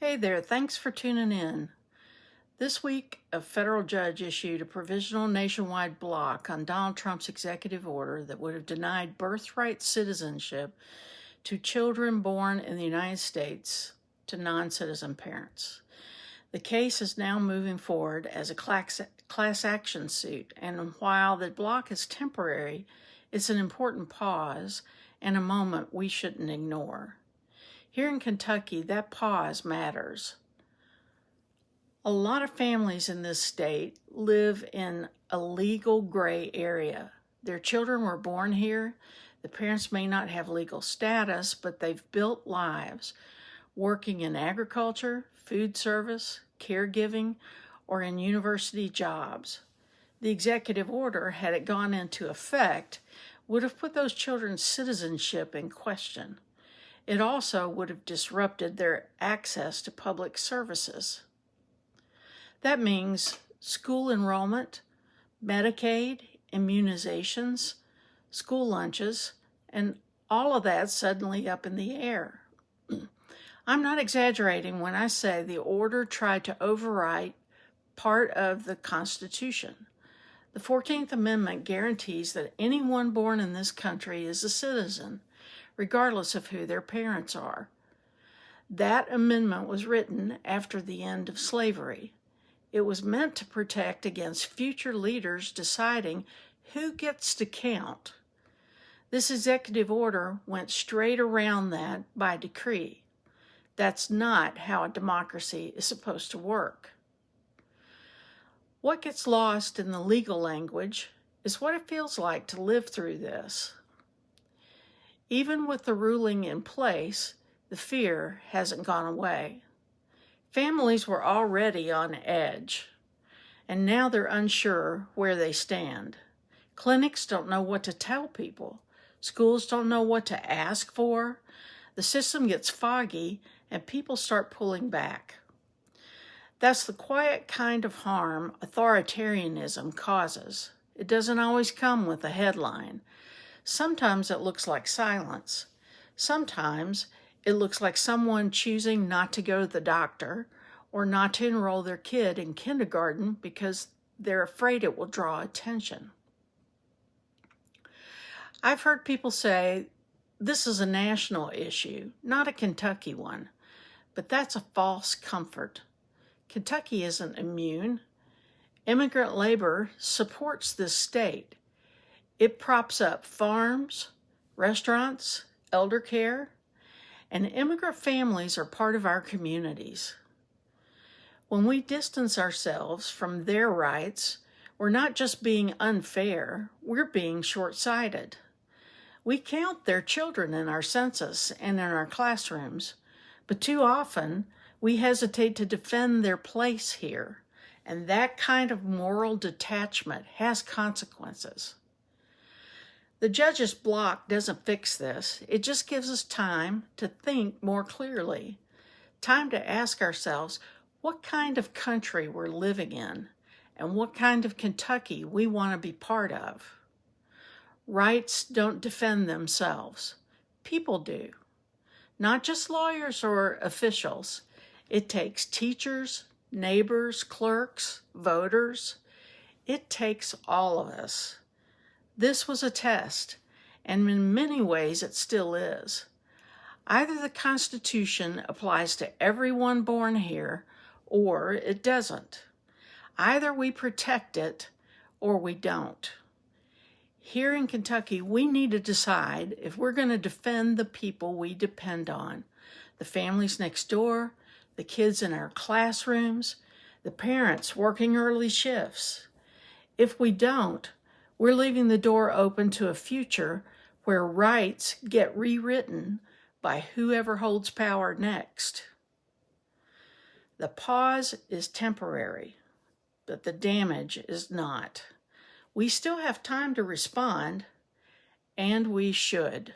Hey there, thanks for tuning in. This week, a federal judge issued a provisional nationwide block on Donald Trump's executive order that would have denied birthright citizenship to children born in the United States to non-citizen parents. The case is now moving forward as a class action suit, and while the block is temporary, it's an important pause and a moment we shouldn't ignore. Here in Kentucky, that pause matters. A lot of families in this state live in a legal gray area. Their children were born here. The parents may not have legal status, but they've built lives working in agriculture, food service, caregiving, or in university jobs. The executive order, had it gone into effect, would have put those children's citizenship in question. It also would have disrupted their access to public services. That means school enrollment, Medicaid, immunizations, school lunches, and all of that suddenly up in the air. I'm not exaggerating when I say the order tried to overwrite part of the Constitution. The 14th Amendment guarantees that anyone born in this country is a citizen, regardless of who their parents are. That amendment was written after the end of slavery. It was meant to protect against future leaders deciding who gets to count. This executive order went straight around that by decree. That's not how a democracy is supposed to work. What gets lost in the legal language is what it feels like to live through this. Even with the ruling in place, the fear hasn't gone away. Families were already on edge, and now they're unsure where they stand. Clinics don't know what to tell people. Schools don't know what to ask for. The system gets foggy, and people start pulling back. That's the quiet kind of harm authoritarianism causes. It doesn't always come with a headline. Sometimes it looks like silence. Sometimes it looks like someone choosing not to go to the doctor or not to enroll their kid in kindergarten because they're afraid it will draw attention. I've heard people say this is a national issue, not a Kentucky one, but that's a false comfort. Kentucky isn't immune. Immigrant labor supports this state. It props up farms, restaurants, elder care, and immigrant families are part of our communities. When we distance ourselves from their rights, we're not just being unfair, we're being short-sighted. We count their children in our census and in our classrooms, but too often we hesitate to defend their place here, and that kind of moral detachment has consequences. The judge's block doesn't fix this. It just gives us time to think more clearly, time to ask ourselves what kind of country we're living in and what kind of Kentucky we want to be part of. Rights don't defend themselves. People do. Not just lawyers or officials. It takes teachers, neighbors, clerks, voters. It takes all of us. This was a test, and in many ways it still is. Either the Constitution applies to everyone born here, or it doesn't. Either we protect it, or we don't. Here in Kentucky, we need to decide if we're going to defend the people we depend on, the families next door, the kids in our classrooms, the parents working early shifts. If we don't, we're leaving the door open to a future where rights get rewritten by whoever holds power next. The pause is temporary, but the damage is not. We still have time to respond, and we should.